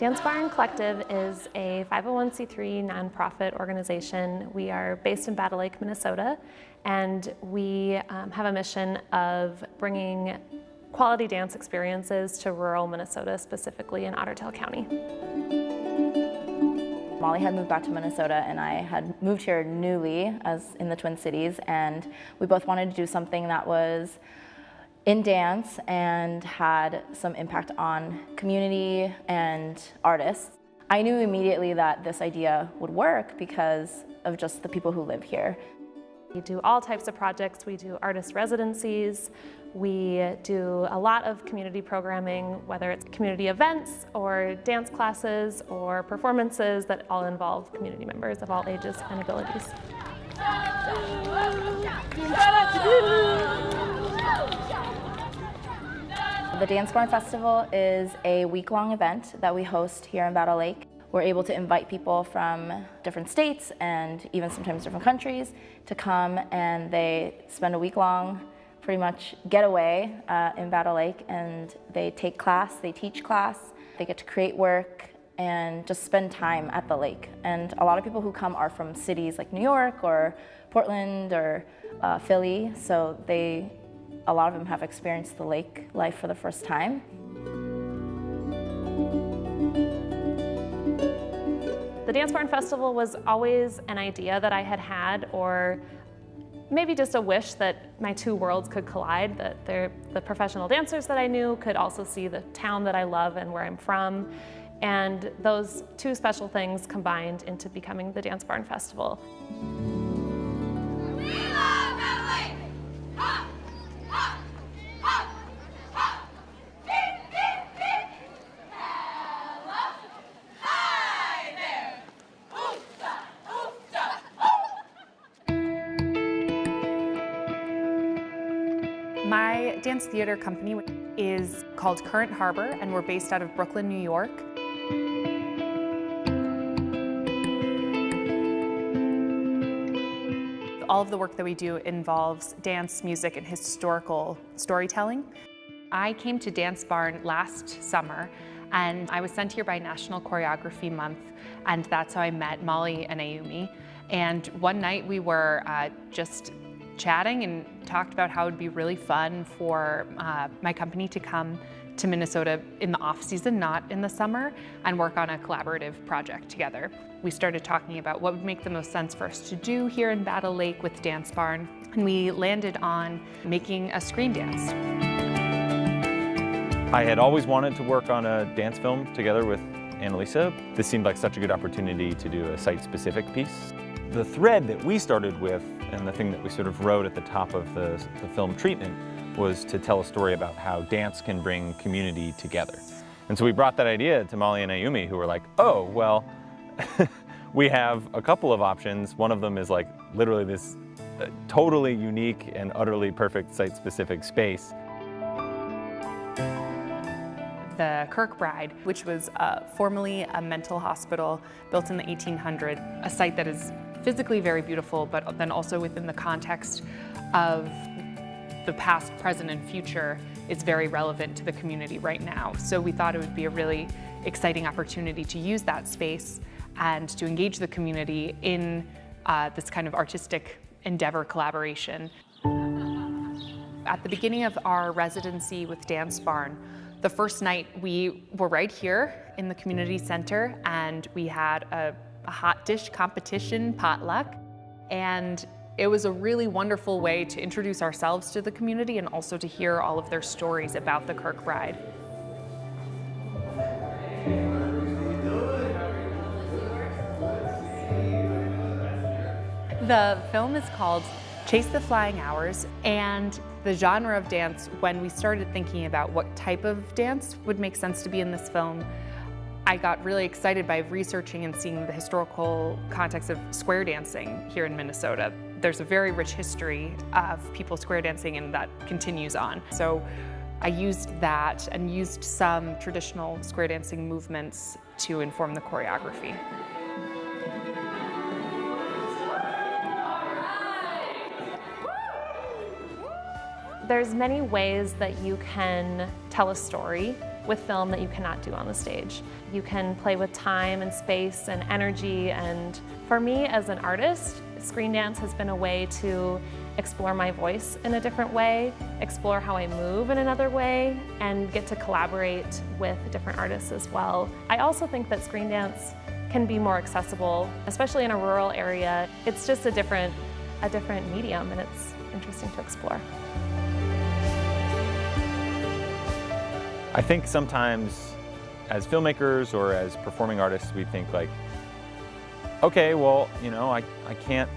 Dance Barn Collective is a 501c3 nonprofit organization. We are based in Battle Lake, Minnesota, and we have a mission of bringing quality dance experiences to rural Minnesota, specifically in Otter Tail County. Molly had moved back to Minnesota and I had moved here newly as in the Twin Cities, and we both wanted to do something that was in dance and had some impact on community and artists. I knew immediately that this idea would work because of just the people who live here. We do all types of projects. We do artist residencies. We do a lot of community programming, whether it's community events or dance classes or performances that all involve community members of all ages and abilities. The Dance Barn Festival is a week-long event that we host here in Battle Lake. We're able to invite people from different states and even sometimes different countries to come, and they spend a week-long pretty much getaway in Battle Lake, and they take class, they teach class, they get to create work and just spend time at the lake. And a lot of people who come are from cities like New York or Portland or Philly, so a lot of them have experienced the lake life for the first time. The Dance Barn Festival was always an idea that I had had, or maybe just a wish that my two worlds could collide, that the professional dancers that I knew could also see the town that I love and where I'm from. And those two special things combined into becoming the Dance Barn Festival. My dance theater company is called Current Harbor, and we're based out of Brooklyn, New York. All of the work that we do involves dance, music, and historical storytelling. I came to Dance Barn last summer, and I was sent here by National Choreography Month, and that's how I met Molly and Ayumi. And one night we were just chatting and talked about how it would be really fun for my company to come to Minnesota in the off-season, not in the summer, and work on a collaborative project together. We started talking about what would make the most sense for us to do here in Battle Lake with Dance Barn, and we landed on making a screen dance. I had always wanted to work on a dance film together with Annalisa. This seemed like such a good opportunity to do a site-specific piece. The thread that we started with, and the thing that we sort of wrote at the top of the film treatment, was to tell a story about how dance can bring community together. And so we brought that idea to Molly and Ayumi, who were like, oh, well, we have a couple of options. One of them is like literally this totally unique and utterly perfect site-specific space. The Kirkbride, which was formerly a mental hospital built in the 1800s, a site that is physically very beautiful, but then also within the context of the past, present, and future is very relevant to the community right now. So we thought it would be a really exciting opportunity to use that space and to engage the community in this kind of artistic endeavor collaboration. At the beginning of our residency with Dance Barn, the first night we were right here in the community center, and we had a hot dish competition, potluck, and it was a really wonderful way to introduce ourselves to the community and also to hear all of their stories about the Kirkbride. The film is called Chase the Flying Hours, and the genre of dance, when we started thinking about what type of dance would make sense to be in this film, I got really excited by researching and seeing the historical context of square dancing here in Minnesota. There's a very rich history of people square dancing, and that continues on. So I used that and used some traditional square dancing movements to inform the choreography. There's many ways that you can tell a story with film that you cannot do on the stage. You can play with time and space and energy, and for me as an artist, screen dance has been a way to explore my voice in a different way, explore how I move in another way, and get to collaborate with different artists as well. I also think that screen dance can be more accessible, especially in a rural area. It's just a different medium, and it's interesting to explore. I think sometimes as filmmakers or as performing artists, we think like, okay, well, you know, I can't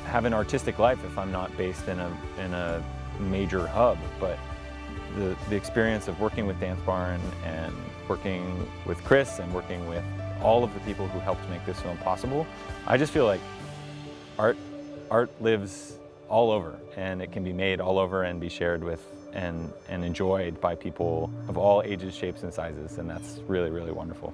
have an artistic life if I'm not based in a major hub, but the experience of working with Dance Barn and working with Chris and working with all of the people who helped make this film possible, I just feel like art lives all over, and it can be made all over and be shared with and enjoyed by people of all ages, shapes, and sizes, and that's really, really wonderful.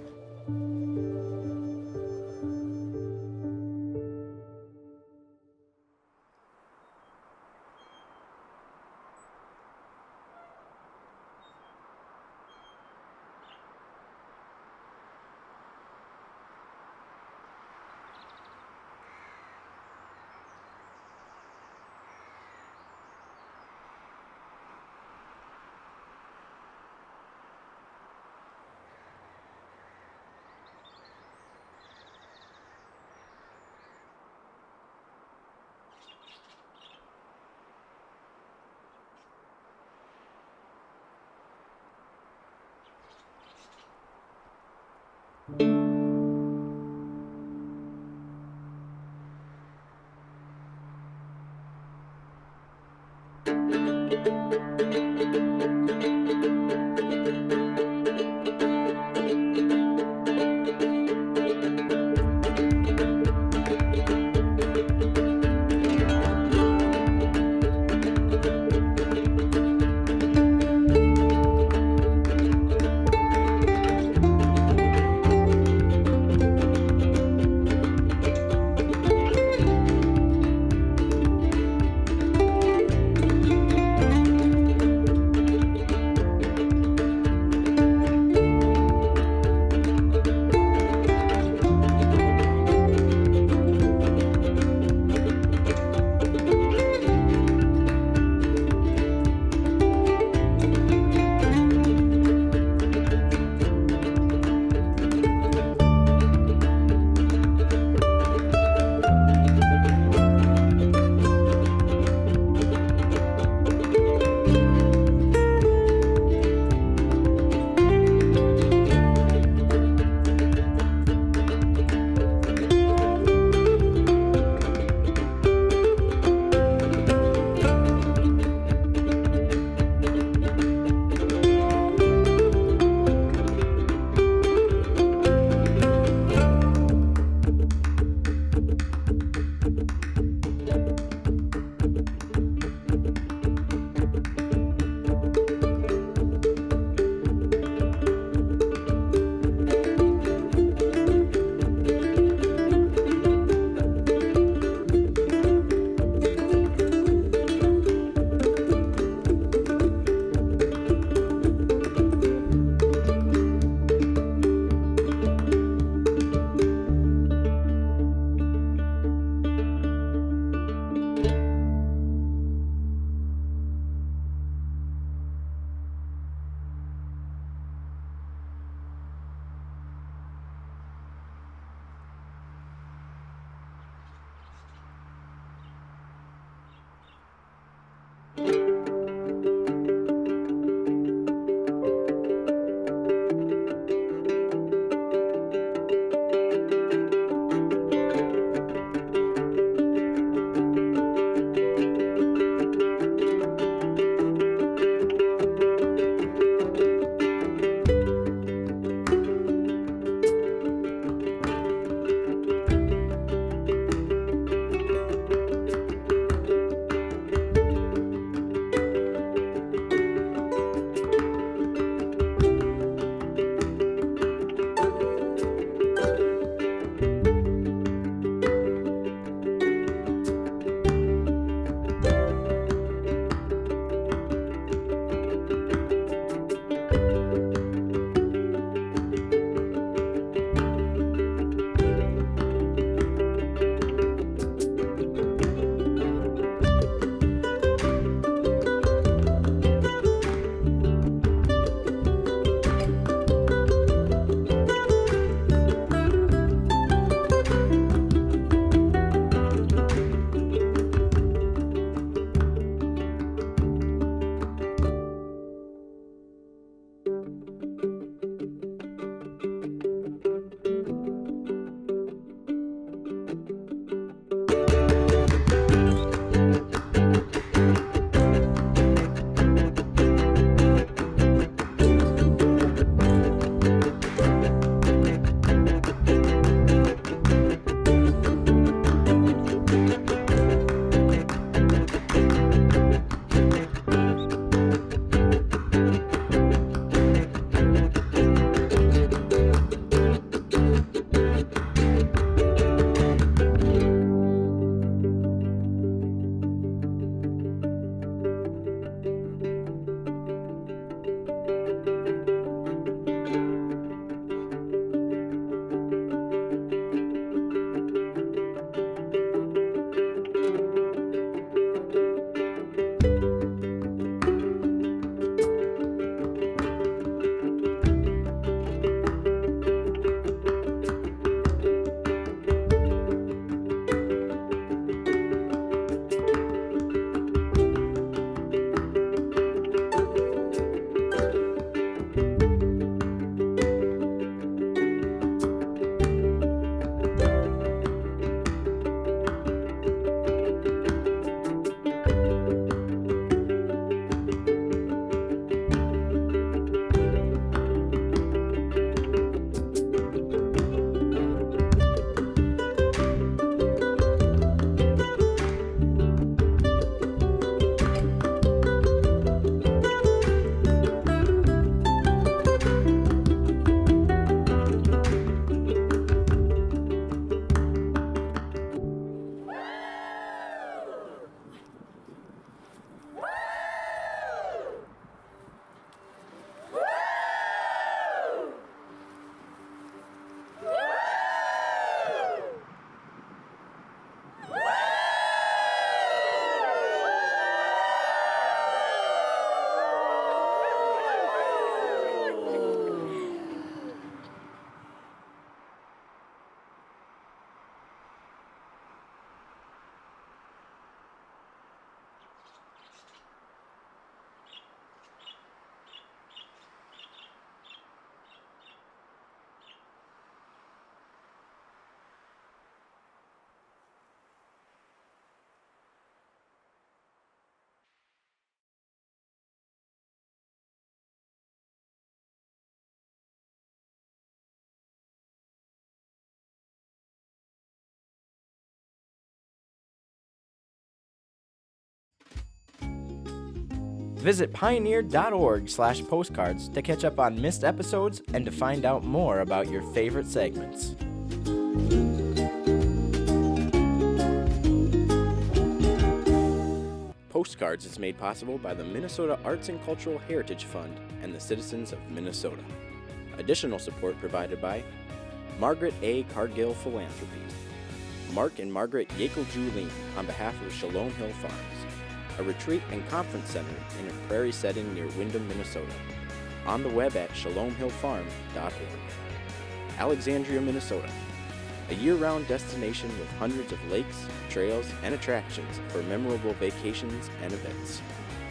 Visit pioneer.org/postcards to catch up on missed episodes and to find out more about your favorite segments. Postcards is made possible by the Minnesota Arts and Cultural Heritage Fund and the citizens of Minnesota. Additional support provided by Margaret A. Cargill Philanthropy, Mark and Margaret Yackel-Julien on behalf of Shalom Hill Farms, a retreat and conference center in a prairie setting near Windham, Minnesota. On the web at shalomhillfarm.org. Alexandria, Minnesota, a year-round destination with hundreds of lakes, trails, and attractions for memorable vacations and events.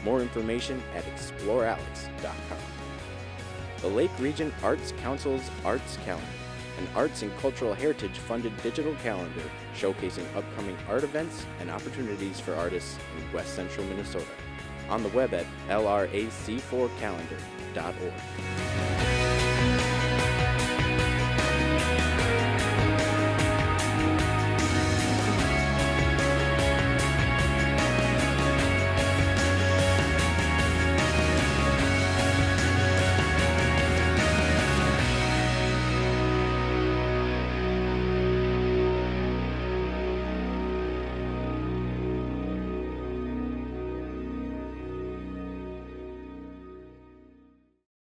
More information at explorealex.com. The Lake Region Arts Council's Arts Calendar, an arts and cultural heritage funded digital calendar showcasing upcoming art events and opportunities for artists in West Central Minnesota. On the web at lrac4calendar.org.